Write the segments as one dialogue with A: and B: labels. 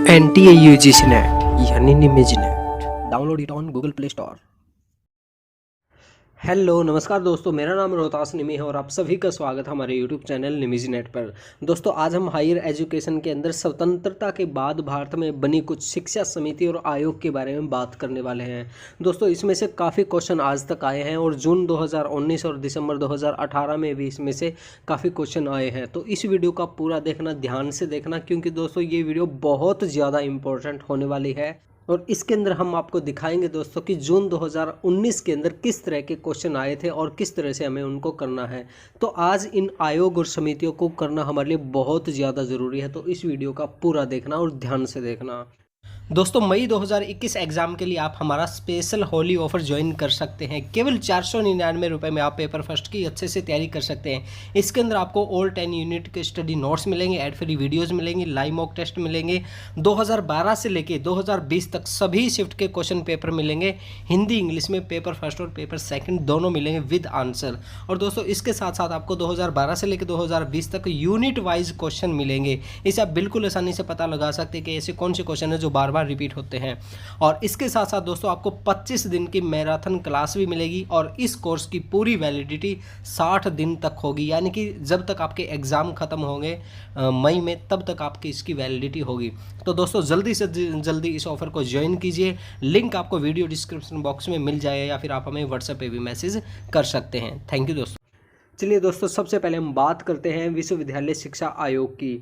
A: NTA UGC net यानी निमिज net. Download it on Google Play Store. Hello नमस्कार दोस्तों, मेरा नाम रोहतास निमी है और आप सभी का स्वागत है हमारे यूट्यूब चैनल निमिज नेट पर। दोस्तों आज हम हायर एजुकेशन के अंदर स्वतंत्रता के बाद भारत में बनी कुछ शिक्षा समिति और आयोग के बारे में बात करने वाले हैं। दोस्तों इसमें से काफ़ी क्वेश्चन आज तक आए हैं और जून 2019 और दिसंबर 2018 में भी इसमें से काफ़ी क्वेश्चन आए हैं। तो इस वीडियो का पूरा देखना, ध्यान से देखना, क्योंकि दोस्तों ये वीडियो बहुत ज़्यादा इंपॉर्टेंट होने वाली है। और इसके अंदर हम आपको दिखाएंगे दोस्तों कि जून 2019 के अंदर किस तरह के क्वेश्चन आए थे और किस तरह से हमें उनको करना है। तो आज इन आयोग और समितियों को करना हमारे लिए बहुत ज़्यादा ज़रूरी है। तो इस वीडियो का पूरा देखना और ध्यान से देखना। दोस्तों मई 2021 एग्जाम के लिए आप हमारा स्पेशल होली ऑफर ज्वाइन कर सकते हैं। केवल 499 रुपये में आप पेपर फर्स्ट की अच्छे से तैयारी कर सकते हैं। इसके अंदर आपको ऑल 10 यूनिट के स्टडी नोट्स मिलेंगे, एड फ्री वीडियोस मिलेंगी, लाइव मॉक टेस्ट मिलेंगे, 2012 से लेके 2020 तक सभी शिफ्ट के क्वेश्चन पेपर मिलेंगे। हिंदी इंग्लिश में पेपर फर्स्ट और पेपर सेकंड दोनों मिलेंगे विद आंसर। और दोस्तों इसके साथ साथ आपको 2012 से लेकर 2020 तक यूनिट वाइज क्वेश्चन मिलेंगे। इसे आप बिल्कुल आसानी से पता लगा सकते हैं कि ऐसे कौन से क्वेश्चन है जो बार बार रिपीट होते हैं। और इसके साथ साथ दोस्तों आपको 25 दिन की मैराथन क्लास भी मिलेगी और इस कोर्स की पूरी वैलिडिटी 60 दिन तक होगी, यानी कि जब तक आपके एग्ज़ाम ख़त्म होंगे मई में तब तक आपकी इसकी वैलिडिटी होगी। तो दोस्तों जल्दी से जल्दी इस ऑफर को ज्वाइन कीजिए। लिंक आपको वीडियो डिस्क्रिप्शन बॉक्स में मिल जाएगा या फिर आप हमें व्हाट्सएप पे भी मैसेज कर सकते हैं। थैंक यू दोस्तों। चलिए दोस्तों सबसे पहले हम बात करते हैं विश्वविद्यालय शिक्षा आयोग की।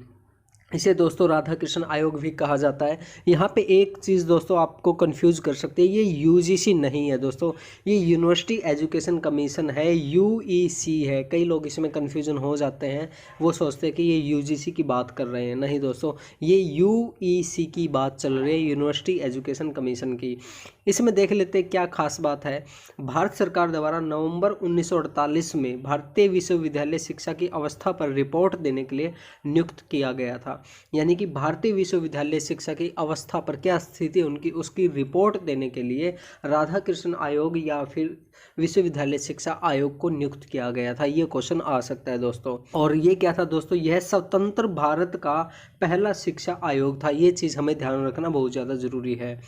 A: इसे दोस्तों राधा कृष्ण आयोग भी कहा जाता है। यहाँ पे एक चीज़ दोस्तों आपको कंफ्यूज कर सकती है, ये यूजीसी नहीं है दोस्तों, ये यूनिवर्सिटी एजुकेशन कमीशन है, यूईसी है। कई लोग इसमें कंफ्यूजन हो जाते हैं, वो सोचते हैं कि ये यूजीसी की बात कर रहे हैं। नहीं दोस्तों, ये यूईसी की बात चल रही है, यूनिवर्सिटी एजुकेशन कमीशन की। इसमें देख लेते हैं क्या खास बात है। भारत सरकार द्वारा नवंबर 1948 में भारतीय विश्वविद्यालय शिक्षा की अवस्था पर रिपोर्ट देने के लिए नियुक्त किया गया था। यानी कि भारतीय विश्वविद्यालय शिक्षा की अवस्था पर क्या स्थिति है उनकी, उसकी रिपोर्ट देने के लिए राधा कृष्ण आयोग या फिर विश्वविद्यालय शिक्षा आयोग को नियुक्त किया गया था। ये क्वेश्चन आ सकता है दोस्तों। और ये क्या था दोस्तों, यह स्वतंत्र भारत का पहला शिक्षा आयोग था। ये चीज़ हमें ध्यान रखना बहुत ज़्यादा ज़रूरी है।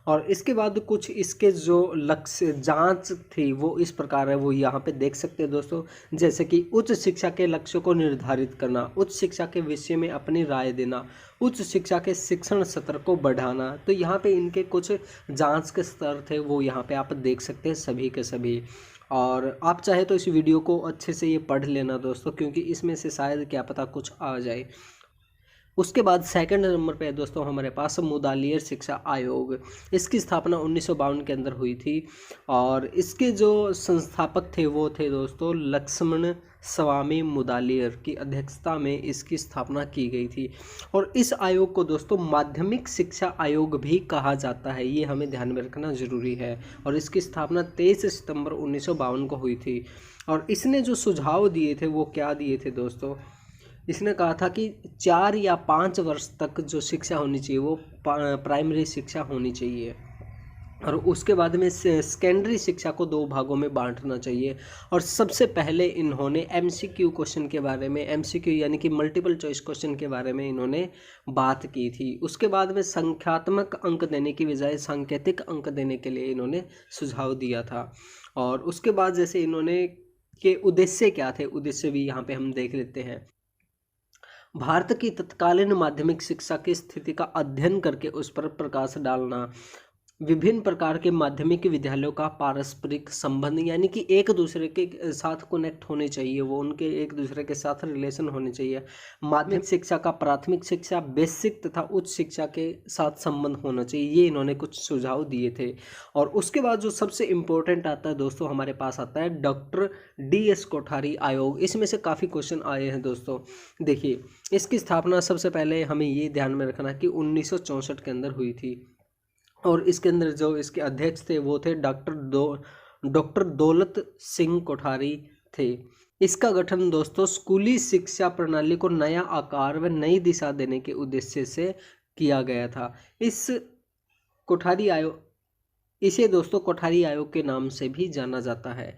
A: और इसके बाद कुछ इसके जो लक्ष्य जांच थी वो इस प्रकार है, वो यहाँ पे देख सकते हैं दोस्तों। जैसे कि उच्च शिक्षा के लक्ष्यों को निर्धारित करना, उच्च शिक्षा के विषय में अपनी राय देना, उच्च शिक्षा के शिक्षण सत्र को बढ़ाना। तो यहाँ पे इनके कुछ जांच के स्तर थे, वो यहाँ पे आप देख सकते हैं सभी के सभी। और आप चाहे तो इस वीडियो को अच्छे से ये पढ़ लेना दोस्तों, क्योंकि इसमें से शायद क्या पता कुछ आ जाए। उसके बाद सेकंड नंबर पे है दोस्तों हमारे पास मुदालियर शिक्षा आयोग। इसकी स्थापना 1952 के अंदर हुई थी और इसके जो संस्थापक थे वो थे दोस्तों लक्ष्मण स्वामी मुदालियर की अध्यक्षता में इसकी स्थापना की गई थी। और इस आयोग को दोस्तों माध्यमिक शिक्षा आयोग भी कहा जाता है, ये हमें ध्यान में रखना ज़रूरी है। और इसकी स्थापना 23 सितंबर 1952 को हुई थी। और इसने जो सुझाव दिए थे वो क्या दिए थे दोस्तों, इसने कहा था कि 4 या 5 वर्ष तक जो शिक्षा होनी चाहिए वो प्राइमरी शिक्षा होनी चाहिए और उसके बाद में सेकेंडरी शिक्षा को 2 भागों में बांटना चाहिए। और सबसे पहले इन्होंने एमसीक्यू क्वेश्चन के बारे में, एमसीक्यू यानी कि मल्टीपल चॉइस क्वेश्चन के बारे में इन्होंने बात की थी। उसके बाद में संख्यात्मक अंक देने की बजाय सांकेतिक अंक देने के लिए इन्होंने सुझाव दिया था। और उसके बाद जैसे इन्होंने के उद्देश्य क्या थे, उद्देश्य भी यहाँ पे हम देख लेते हैं। भारत की तत्कालीन माध्यमिक शिक्षा की स्थिति का अध्ययन करके उस पर प्रकाश डालना, विभिन्न प्रकार के माध्यमिक विद्यालयों का पारस्परिक संबंध, यानी कि एक दूसरे के साथ कनेक्ट होने चाहिए, वो उनके एक दूसरे के साथ रिलेशन होने चाहिए। माध्यमिक शिक्षा का प्राथमिक शिक्षा, बेसिक तथा उच्च शिक्षा के साथ संबंध होना चाहिए, ये इन्होंने कुछ सुझाव दिए थे। और उसके बाद जो सबसे इम्पोर्टेंट आता है दोस्तों हमारे पास आता है डॉक्टर DS कोठारी आयोग। इसमें से काफ़ी क्वेश्चन आए हैं दोस्तों। देखिए इसकी स्थापना सबसे पहले हमें ये ध्यान में रखना कि 1964 के अंदर हुई थी। और इसके अंदर जो इसके अध्यक्ष थे वो थे डॉक्टर दौलत सिंह कोठारी थे। इसका गठन दोस्तों स्कूली शिक्षा प्रणाली को नया आकार व नई दिशा देने के उद्देश्य से किया गया था। इसे दोस्तों कोठारी आयोग के नाम से भी जाना जाता है।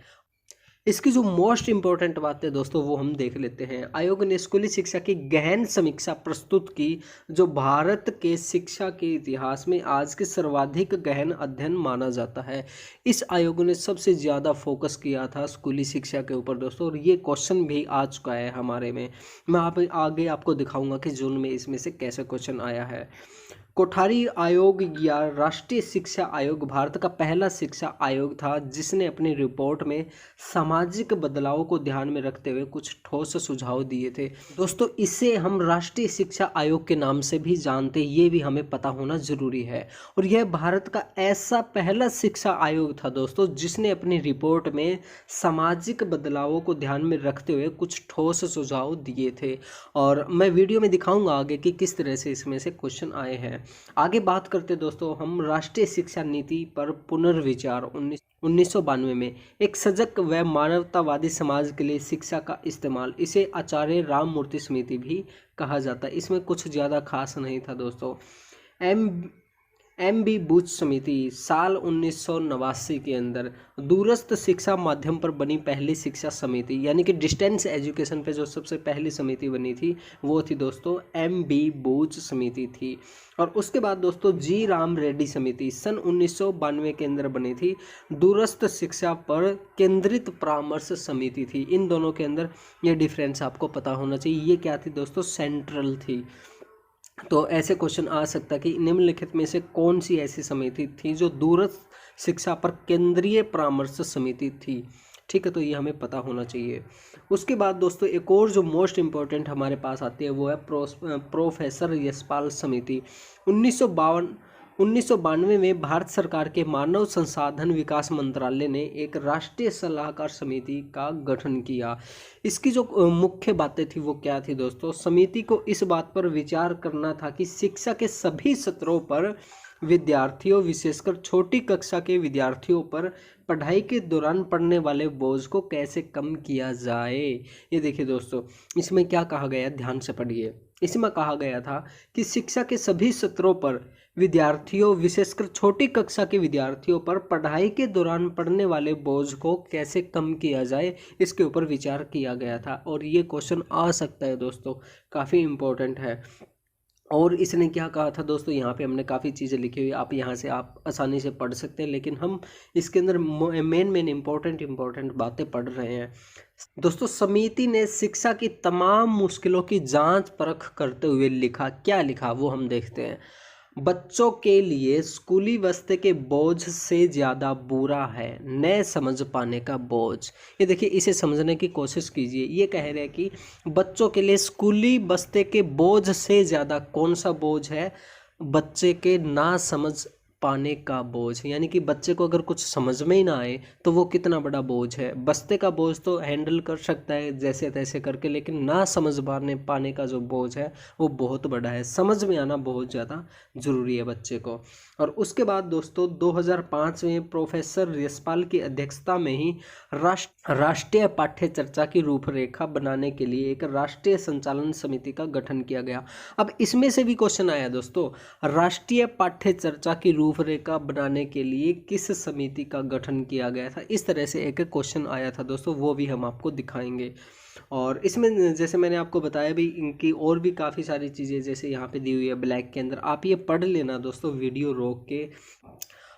A: इसकी जो मोस्ट इम्पोर्टेंट बात है दोस्तों वो हम देख लेते हैं। आयोग ने स्कूली शिक्षा की गहन समीक्षा प्रस्तुत की, जो भारत के शिक्षा के इतिहास में आज के सर्वाधिक गहन अध्ययन माना जाता है। इस आयोग ने सबसे ज़्यादा फोकस किया था स्कूली शिक्षा के ऊपर दोस्तों, और ये क्वेश्चन भी आ चुका है हमारे में। मैं आगे आपको दिखाऊंगा कि जून में इसमें से कैसे क्वेश्चन आया है। कोठारी आयोग या राष्ट्रीय शिक्षा आयोग भारत का पहला शिक्षा आयोग था जिसने अपनी रिपोर्ट में सामाजिक बदलाव को ध्यान में रखते हुए कुछ ठोस सुझाव दिए थे। दोस्तों इसे हम राष्ट्रीय शिक्षा आयोग के नाम से भी जानते हैं, ये भी हमें पता होना जरूरी है। और यह भारत का ऐसा पहला शिक्षा आयोग था दोस्तों जिसने अपनी रिपोर्ट में सामाजिक बदलावों को ध्यान में रखते हुए कुछ ठोस सुझाव दिए थे। और मैं वीडियो में दिखाऊंगा आगे कि किस तरह से इसमें से क्वेश्चन आए हैं। आगे बात करते दोस्तों हम राष्ट्रीय शिक्षा नीति पर पुनर्विचार 1992 में, एक सजग व मानवतावादी समाज के लिए शिक्षा का इस्तेमाल, इसे आचार्य राममूर्ति समिति भी कहा जाता है। इसमें कुछ ज़्यादा खास नहीं था दोस्तों। एम बी बूच समिति साल 1989 के अंदर दूरस्थ शिक्षा माध्यम पर बनी पहली शिक्षा समिति, यानी कि डिस्टेंस एजुकेशन पे जो सबसे पहली समिति बनी थी वो थी दोस्तों एम बी बूच समिति थी। और उसके बाद दोस्तों जी राम रेड्डी समिति सन 1992 के अंदर बनी थी, दूरस्थ शिक्षा पर केंद्रित परामर्श समिति थी। इन दोनों के अंदर ये डिफरेंस आपको पता होना चाहिए। ये क्या थी दोस्तों, सेंट्रल थी। तो ऐसे क्वेश्चन आ सकता है कि निम्नलिखित में से कौन सी ऐसी समिति थी जो दूरस्थ शिक्षा पर केंद्रीय परामर्श समिति थी। ठीक है, तो ये हमें पता होना चाहिए। उसके बाद दोस्तों एक और जो मोस्ट इम्पोर्टेंट हमारे पास आती है वो है प्रोफेसर यशपाल समिति। 1992 में भारत सरकार के मानव संसाधन विकास मंत्रालय ने एक राष्ट्रीय सलाहकार समिति का गठन किया। इसकी जो मुख्य बातें थी वो क्या थी दोस्तों, समिति को इस बात पर विचार करना था कि शिक्षा के सभी स्तरों पर विद्यार्थियों, विशेषकर छोटी कक्षा के विद्यार्थियों पर पढ़ाई के दौरान पड़ने वाले बोझ को कैसे कम किया जाए। ये देखिए दोस्तों इसमें क्या कहा गया, ध्यान से पढ़िए। इसमें कहा गया था कि शिक्षा के सभी स्तरों पर विद्यार्थियों, विशेषकर छोटी कक्षा के विद्यार्थियों पर पढ़ाई के दौरान पड़ने वाले बोझ को कैसे कम किया जाए, इसके ऊपर विचार किया गया था। और ये क्वेश्चन आ सकता है दोस्तों, काफ़ी इम्पोर्टेंट है। और इसने क्या कहा था दोस्तों, यहाँ पे हमने काफ़ी चीज़ें लिखी हुई, आप यहाँ से आप आसानी से पढ़ सकते हैं, लेकिन हम इसके अंदर मेन इम्पोर्टेंट बातें पढ़ रहे हैं। दोस्तों समिति ने शिक्षा की तमाम मुश्किलों की जांच परख करते हुए लिखा, क्या लिखा वो हम देखते हैं। बच्चों के लिए स्कूली बस्ते के बोझ से ज़्यादा बुरा है न समझ पाने का बोझ। ये देखिए, इसे समझने की कोशिश कीजिए। ये कह रहे हैं कि बच्चों के लिए स्कूली बस्ते के बोझ से ज़्यादा कौन सा बोझ है, बच्चे के ना समझ पाने का बोझ। यानी कि बच्चे को अगर कुछ समझ में ही ना आए तो वो कितना बड़ा बोझ है। बस्ते का बोझ तो हैंडल कर सकता है जैसे तैसे करके, लेकिन ना समझ पाने का जो बोझ है वो बहुत बड़ा है। समझ में आना बहुत ज़्यादा ज़रूरी है बच्चे को। और उसके बाद दोस्तों 2005 में प्रोफेसर यशपाल की अध्यक्षता में ही राष्ट्रीय पाठ्य चर्चा की रूपरेखा बनाने के लिए एक राष्ट्रीय संचालन समिति का गठन किया गया। अब इसमें से भी क्वेश्चन आया दोस्तों, राष्ट्रीय पाठ्य चर्चा की रूपरेखा बनाने के लिए किस समिति का गठन किया गया था। इस तरह से एक क्वेश्चन आया था दोस्तों, वो भी हम आपको दिखाएंगे। और इसमें जैसे मैंने आपको बताया भी, इनकी और भी काफ़ी सारी चीज़ें जैसे यहाँ पे दी हुई है ब्लैक के अंदर, आप ये पढ़ लेना दोस्तों वीडियो रोक के।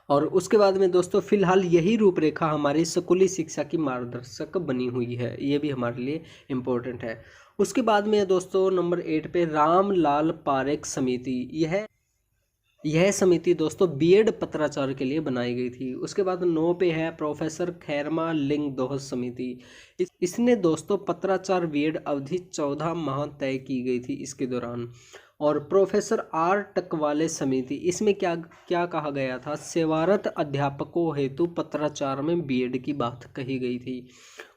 A: और उसके बाद में दोस्तों फिलहाल यही रूपरेखा हमारी स्कूली शिक्षा की मार्गदर्शक बनी हुई है, ये भी हमारे लिए इम्पोर्टेंट है। उसके बाद में दोस्तों नंबर 8 पे रामलाल पारेख समिति, यह समिति दोस्तों बीएड पत्राचार के लिए बनाई गई थी। उसके बाद 9 पे है प्रोफेसर खैरमा लिंग दोहस समिति। इसने दोस्तों पत्राचार बीएड अवधि 14 माह तय की गई थी इसके दौरान। और प्रोफेसर आर टकवाले समिति, इसमें क्या कहा गया था, सेवारत अध्यापकों हेतु पत्राचार में बीएड की बात कही गई थी।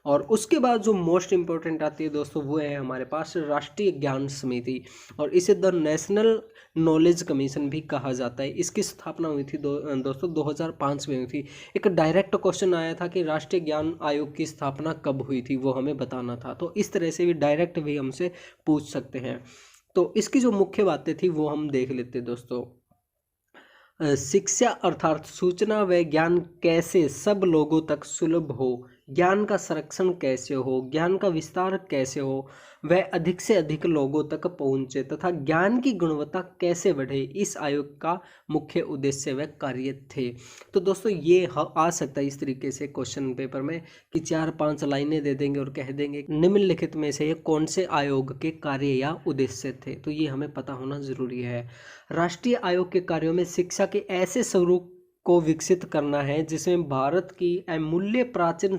A: और उसके बाद जो मोस्ट इम्पोर्टेंट आती है दोस्तों वो है हमारे पास राष्ट्रीय ज्ञान समिति, और इसे द नेशनल नॉलेज कमीशन भी कहा जाता है। इसकी स्थापना हुई थी दोस्तों 2005 में हुई थी। एक डायरेक्ट क्वेश्चन आया था कि राष्ट्रीय ज्ञान आयोग की स्थापना कब हुई थी, वो हमें बताना था। तो इस तरह से भी डायरेक्ट भी हमसे पूछ सकते हैं। तो इसकी जो मुख्य बातें थी वो हम देख लेते दोस्तों। शिक्षा अर्थात सूचना व ज्ञान कैसे सब लोगों तक सुलभ हो, ज्ञान का संरक्षण कैसे हो, ज्ञान का विस्तार कैसे हो, वह अधिक से अधिक लोगों तक पहुंचे तथा ज्ञान की गुणवत्ता कैसे बढ़े, इस आयोग का मुख्य उद्देश्य व कार्य थे। तो दोस्तों ये आ सकता है इस तरीके से क्वेश्चन पेपर में कि 4-5 लाइनें दे देंगे और कह देंगे निम्नलिखित में से ये कौन से आयोग के कार्य या उद्देश्य थे। तो ये हमें पता होना जरूरी है। राष्ट्रीय आयोग के कार्यों में शिक्षा के ऐसे स्वरूप को विकसित करना है जिसमें भारत की अमूल्य प्राचीन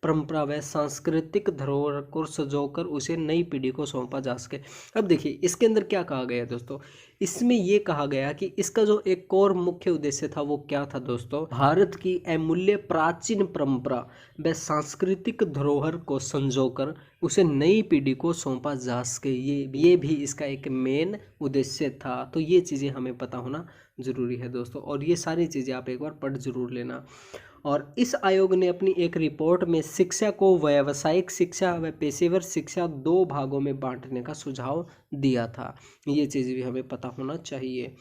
A: परंपरा व सांस्कृतिक धरोहर को सजोकर उसे नई पीढ़ी को सौंपा जा सके। अब देखिए इसके अंदर क्या कहा गया है दोस्तों, इसमें ये कहा गया कि इसका जो एक और मुख्य उद्देश्य था वो क्या था दोस्तों, भारत की अमूल्य प्राचीन परंपरा व सांस्कृतिक धरोहर को संजोकर उसे नई पीढ़ी को सौंपा जा सके, ये भी इसका एक मेन उद्देश्य था। तो ये चीज़ें हमें पता होना जरूरी है दोस्तों, और ये सारी चीज़ें आप एक बार पढ़ जरूर लेना। और इस आयोग ने अपनी एक रिपोर्ट में शिक्षा को व्यावसायिक शिक्षा व पेशेवर शिक्षा 2 भागों में बांटने का सुझाव दिया था। ये चीज़ भी हमें पता होना चाहिए।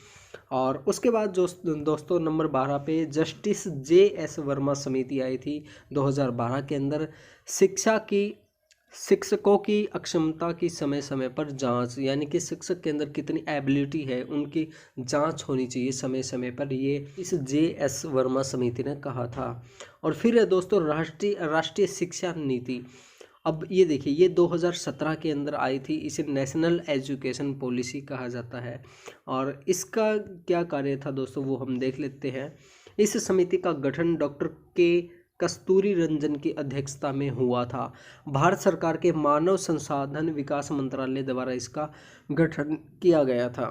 A: और उसके बाद जो दोस्तों नंबर 12 पे जस्टिस JS वर्मा समिति आई थी 2012 के अंदर, शिक्षकों की अक्षमता की समय समय पर जांच, यानी कि शिक्षक के अंदर कितनी एबिलिटी है उनकी जांच होनी चाहिए समय समय पर, ये इस JS वर्मा समिति ने कहा था। और फिर है दोस्तों राष्ट्रीय शिक्षा नीति। अब ये देखिए ये 2017 के अंदर आई थी, इसे नेशनल एजुकेशन पॉलिसी कहा जाता है। और इसका क्या कार्य था दोस्तों वो हम देख लेते हैं। इस समिति का गठन डॉक्टर कस्तूरी रंजन की अध्यक्षता में हुआ था। भारत सरकार के मानव संसाधन विकास मंत्रालय द्वारा इसका गठन किया गया था।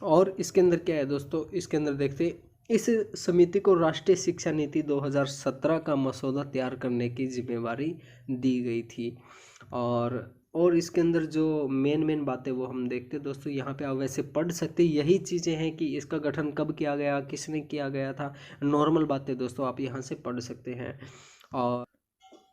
A: और इसके अंदर क्या है दोस्तों, इसके अंदर देखते इस समिति को राष्ट्रीय शिक्षा नीति 2017 का मसौदा तैयार करने की जिम्मेवारी दी गई थी। और इसके अंदर जो मेन बातें वो हम देखते हैं दोस्तों, यहाँ पे आप वैसे पढ़ सकते हैं। यही चीज़ें हैं कि इसका गठन कब किया गया, किसने किया गया था, नॉर्मल बातें दोस्तों आप यहाँ से पढ़ सकते हैं। और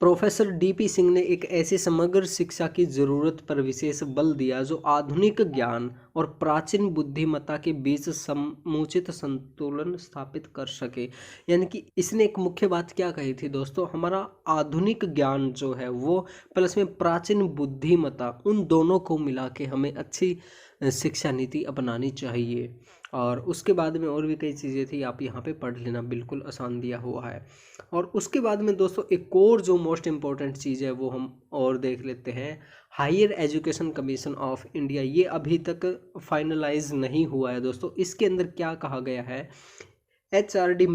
A: प्रोफेसर DP सिंह ने एक ऐसी समग्र शिक्षा की जरूरत पर विशेष बल दिया जो आधुनिक ज्ञान और प्राचीन बुद्धिमत्ता के बीच समुचित संतुलन स्थापित कर सके। यानी कि इसने एक मुख्य बात क्या कही थी दोस्तों, हमारा आधुनिक ज्ञान जो है वो प्लस में प्राचीन बुद्धिमत्ता, उन दोनों को मिला के हमें अच्छी शिक्षा नीति अपनानी चाहिए। और उसके बाद में और भी कई चीज़ें थी, आप यहाँ पे पढ़ लेना, बिल्कुल आसान दिया हुआ है। और उसके बाद में दोस्तों एक और जो मोस्ट इम्पोर्टेंट चीज़ है वो हम और देख लेते हैं, higher education commission of India. ये अभी तक फाइनलाइज नहीं हुआ है दोस्तों। इसके अंदर क्या कहा गया है, HRD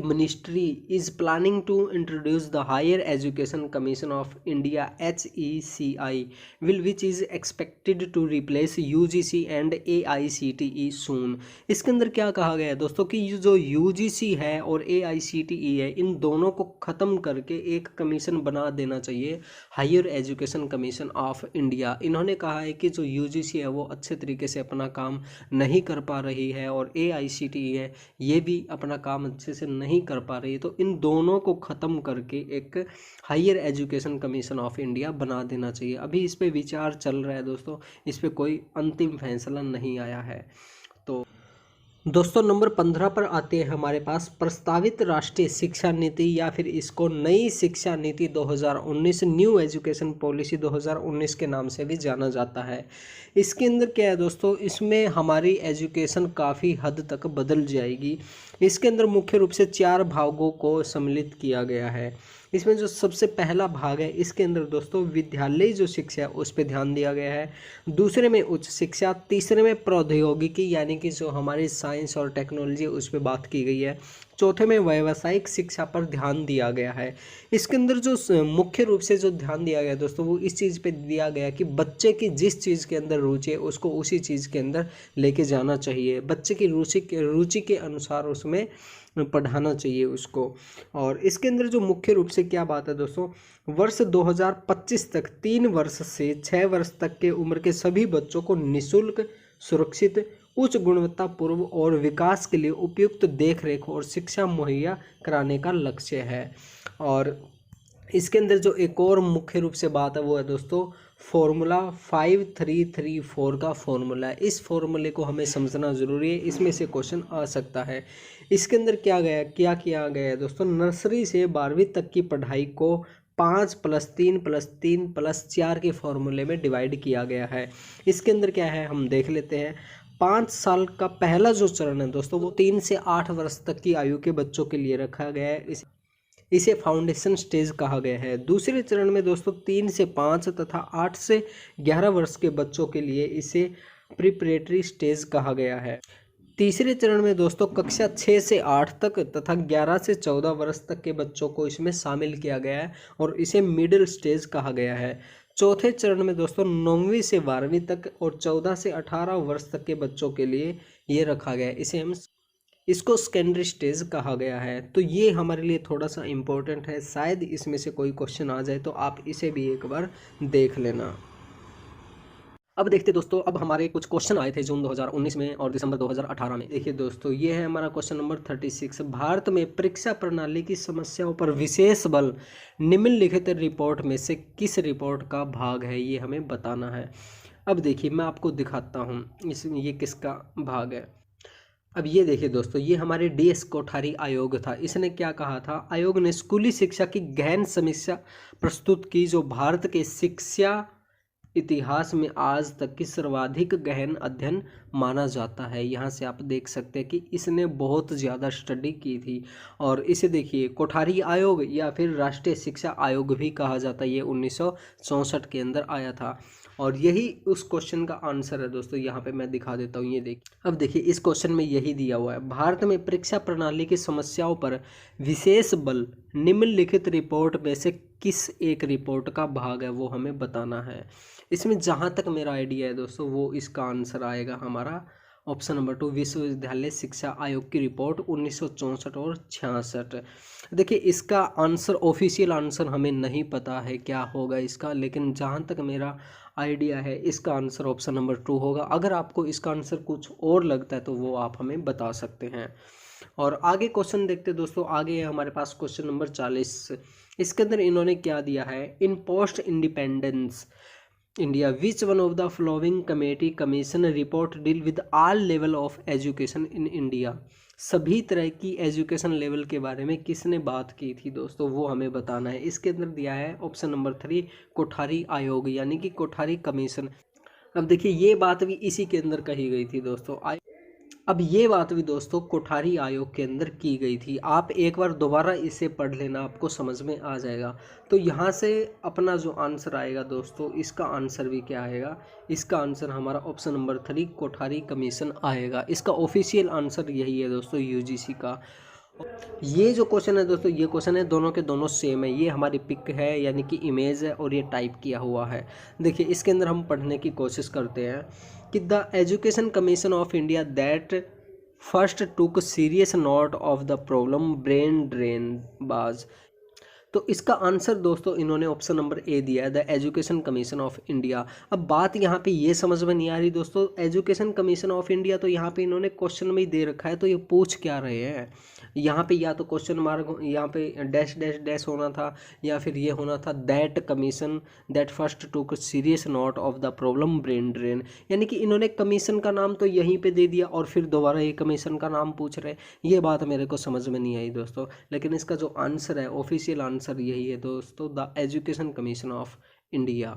A: ministry is planning to introduce the higher education commission of India HECI will which is expected to replace UGC and AICTE सून। इसके अंदर क्या कहा गया है दोस्तों कि जो UGC है और AICTE है, इन दोनों को ख़त्म करके एक कमीशन बना देना चाहिए, higher education commission of India. इन्होंने कहा है कि जो UGC है वो अच्छे तरीके से अपना काम नहीं कर पा रही है और AICTE है ये भी अपना काम अच्छे से नहीं कर पा रही है, तो इन दोनों को ख़त्म करके एक higher education commission of India बना देना चाहिए। अभी इस पे विचार चल रहा है दोस्तों, इस पे कोई अंतिम फैसला नहीं आया है। तो दोस्तों नंबर 15 पर आते हैं हमारे पास प्रस्तावित राष्ट्रीय शिक्षा नीति, या फिर इसको नई शिक्षा नीति 2019, न्यू एजुकेशन पॉलिसी 2019 के नाम से भी जाना जाता है। इसके अंदर क्या है दोस्तों, इसमें हमारी एजुकेशन काफ़ी हद तक बदल जाएगी। इसके अंदर मुख्य रूप से 4 भागों को सम्मिलित किया गया है। इसमें जो सबसे पहला भाग है इसके अंदर दोस्तों विद्यालय जो शिक्षा है उस पर ध्यान दिया गया है। दूसरे में उच्च शिक्षा, तीसरे में प्रौद्योगिकी यानी कि जो हमारी साइंस और टेक्नोलॉजी उस पर बात की गई है, चौथे में व्यावसायिक शिक्षा पर ध्यान दिया गया है। इसके अंदर जो मुख्य रूप से जो ध्यान दिया गया दोस्तों वो इस चीज़ पे दिया गया कि बच्चे की जिस चीज़ के अंदर रुचि है उसको उसी चीज़ के अंदर लेके जाना चाहिए, बच्चे की रुचि के अनुसार उसमें पढ़ाना चाहिए उसको। और इसके अंदर जो मुख्य रूप से क्या बात है दोस्तों, वर्ष 2025 तक 3 वर्ष से 6 वर्ष तक के उम्र के सभी बच्चों को निःशुल्क, सुरक्षित, उच्च गुणवत्तापूर्ण और विकास के लिए उपयुक्त देखरेख और शिक्षा मुहैया कराने का लक्ष्य है। और इसके अंदर जो एक और मुख्य रूप से बात है वो है दोस्तों फॉर्मूला 5334 का फॉर्मूला है। इस फॉर्मूले को हमें समझना ज़रूरी है, इसमें से क्वेश्चन आ सकता है। इसके अंदर क्या किया गया है दोस्तों, नर्सरी से 12वीं तक की पढ़ाई को 5+3+3+4 के फॉर्मूले में डिवाइड किया गया है। इसके अंदर क्या है हम देख लेते हैं। 5 साल का पहला जो चरण है दोस्तों, वो 3 से 8 वर्ष तक की आयु के बच्चों के लिए रखा गया है। इसे फाउंडेशन स्टेज कहा गया है। दूसरे चरण में दोस्तों 3 से 5 तथा 8 से 11 वर्ष के बच्चों के लिए इसे प्रिपरेटरी स्टेज कहा गया है। तीसरे चरण में दोस्तों कक्षा 6 से 8 तक तथा 11 से 14 वर्ष तक के बच्चों को इसमें शामिल किया गया है और इसे मिडिल स्टेज कहा गया है। चौथे चरण में दोस्तों 9वीं से 12वीं तक और 14 से 18 वर्ष तक के बच्चों के लिए ये रखा गया है, इसको सेकेंडरी स्टेज कहा गया है। तो ये हमारे लिए थोड़ा सा इम्पोर्टेंट है, शायद इसमें से कोई क्वेश्चन आ जाए, तो आप इसे भी एक बार देख लेना। अब देखते दोस्तों, अब हमारे कुछ क्वेश्चन आए थे जून 2019 में और दिसंबर 2018 में। देखिए दोस्तों, ये है हमारा क्वेश्चन नंबर 36। भारत में परीक्षा प्रणाली की समस्याओं पर विशेष बल निम्नलिखित रिपोर्ट में से किस रिपोर्ट का भाग है, ये हमें बताना है। अब देखिए मैं आपको दिखाता हूँ इसमें ये किसका भाग है। अब ये देखिए दोस्तों, ये हमारे DS कोठारी आयोग था। इसने क्या कहा था, आयोग ने स्कूली शिक्षा की गहन समीक्षा प्रस्तुत की, जो भारत के शिक्षा इतिहास में आज तक की सर्वाधिक गहन अध्ययन माना जाता है। यहाँ से आप देख सकते हैं कि इसने बहुत ज़्यादा स्टडी की थी। और इसे देखिए कोठारी आयोग या फिर राष्ट्रीय शिक्षा आयोग भी कहा जाता है। ये 1964 के अंदर आया था और यही उस क्वेश्चन का आंसर है दोस्तों। यहाँ पे मैं दिखा देता हूँ, ये देखिए। अब देखिए इस क्वेश्चन में यही दिया हुआ है, भारत में परीक्षा प्रणाली की समस्याओं पर विशेष बल निम्नलिखित रिपोर्ट में से किस एक रिपोर्ट का भाग है, वो हमें बताना है। इसमें जहाँ तक मेरा आइडिया है दोस्तों, वो इसका आंसर आएगा हमारा ऑप्शन नंबर 2, विश्वविद्यालय शिक्षा आयोग की रिपोर्ट 1964 और 66। देखिए इसका आंसर, ऑफिशियल आंसर हमें नहीं पता है क्या होगा इसका, लेकिन जहाँ तक मेरा आइडिया है इसका आंसर ऑप्शन नंबर 2 होगा। अगर आपको इसका आंसर कुछ और लगता है तो वो आप हमें बता सकते हैं। और आगे क्वेश्चन देखते हैं दोस्तों। आगे है हमारे पास क्वेश्चन नंबर 40। इसके अंदर इन्होंने क्या दिया है, in post independence India which one of the following committee commission report deal with all level of education in India. सभी तरह की एजुकेशन लेवल के बारे में किसने बात की थी दोस्तों, वो हमें बताना है। इसके अंदर दिया है ऑप्शन नंबर 3, कोठारी आयोग यानी कि कोठारी कमीशन। अब देखिए ये बात भी इसी के अंदर कही गई थी दोस्तों। अब ये बात भी दोस्तों कोठारी आयोग के अंदर की गई थी। आप एक बार दोबारा इसे पढ़ लेना, आपको समझ में आ जाएगा। तो यहाँ से अपना जो आंसर आएगा दोस्तों, इसका आंसर भी क्या आएगा, इसका आंसर हमारा ऑप्शन नंबर 3 कोठारी कमीशन आएगा। इसका ऑफिशियल आंसर यही है दोस्तों UGC का। ये जो क्वेश्चन है दोस्तों, ये क्वेश्चन है दोनों के दोनों सेम है। ये हमारी पिक है यानी कि इमेज है और ये टाइप किया हुआ है। देखिए इसके अंदर हम पढ़ने की कोशिश करते हैं कि the education commission of India that first took serious note of the problem brain drain बाज। तो इसका आंसर दोस्तों इन्होंने ऑप्शन नंबर ए दिया है, the education commission of India. अब बात यहाँ पे ये समझ में नहीं आ रही दोस्तों, एजुकेशन कमीशन ऑफ इंडिया तो यहाँ पे इन्होंने क्वेश्चन में ही दे रखा है, तो ये पूछ क्या रहे हैं। यहाँ पे या तो क्वेश्चन मार्क, यहाँ पे डैश डैश डैश होना था, या फिर ये होना था that commission that first took serious note of the problem brain drain. यानी कि इन्होंने कमीशन का नाम तो यहीं पे दे दिया और फिर दोबारा ये कमीशन का नाम पूछ रहे। ये बात मेरे को समझ में नहीं आई दोस्तों, लेकिन इसका जो आंसर है, ऑफिशियल आंसर यही है दोस्तों, the education commission of India.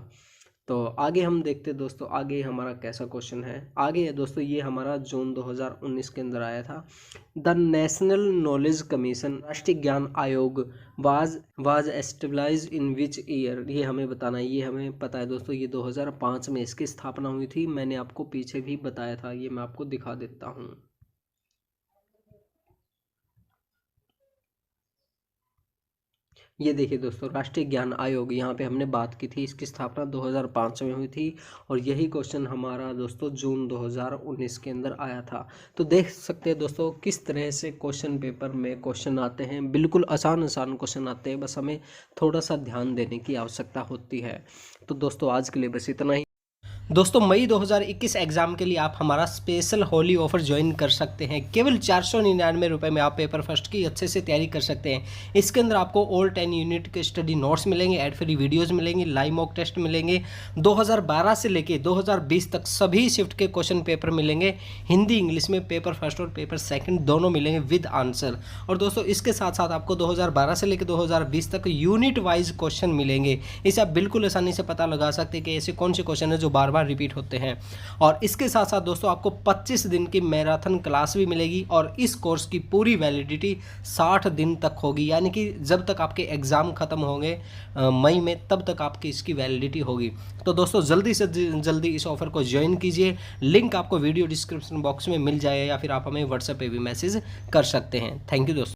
A: तो आगे हम देखते हैं दोस्तों, आगे हमारा कैसा क्वेश्चन है। आगे है दोस्तों, ये हमारा जून 2019 के अंदर आया था। द नेशनल नॉलेज कमीशन, राष्ट्रीय ज्ञान आयोग was established in which year. ये हमें बताना है, ये हमें पता है दोस्तों, ये 2005 में इसकी स्थापना हुई थी। मैंने आपको पीछे भी बताया था, ये मैं आपको दिखा देता हूँ। ये देखिए दोस्तों, राष्ट्रीय ज्ञान आयोग, यहाँ पे हमने बात की थी, इसकी स्थापना 2005 में हुई थी और यही क्वेश्चन हमारा दोस्तों जून 2019 के अंदर आया था। तो देख सकते हैं दोस्तों किस तरह से क्वेश्चन पेपर में क्वेश्चन आते हैं। बिल्कुल आसान आसान क्वेश्चन आते हैं, बस हमें थोड़ा सा ध्यान देने की आवश्यकता होती है। तो दोस्तों आज के लिए बस इतना ही। दोस्तों मई 2021 एग्ज़ाम के लिए आप हमारा स्पेशल होली ऑफर ज्वाइन कर सकते हैं। केवल 499 रुपये में आप पेपर फर्स्ट की अच्छे से तैयारी कर सकते हैं। इसके अंदर आपको ऑल 10 यूनिट के स्टडी नोट्स मिलेंगे, एड फ्री वीडियोस मिलेंगे, लाइव मॉक टेस्ट मिलेंगे, 2012 से लेके 2020 तक सभी शिफ्ट के क्वेश्चन पेपर मिलेंगे। हिंदी इंग्लिश में पेपर फर्स्ट और पेपर सेकंड दोनों मिलेंगे विद आंसर। और दोस्तों इसके साथ साथ आपको 2012 से लेकर 2020 तक यूनिट वाइज क्वेश्चन मिलेंगे। इसे आप बिल्कुल आसानी से पता लगा सकते हैं कि ऐसे कौन से क्वेश्चन है जो बार बार रिपीट होते हैं। और इसके साथ साथ दोस्तों आपको 25 दिन की मैराथन क्लास भी मिलेगी और इस कोर्स की पूरी वैलिडिटी 60 दिन तक होगी, यानी कि जब तक आपके एग्ज़ाम खत्म होंगे मई में, तब तक आपकी इसकी वैलिडिटी होगी। तो दोस्तों जल्दी से जल्दी इस ऑफर को ज्वाइन कीजिए। लिंक आपको वीडियो डिस्क्रिप्शन बॉक्स में मिल जाएगा या फिर आप हमें व्हाट्सएप पे भी मैसेज कर सकते हैं। थैंक यू दोस्तों।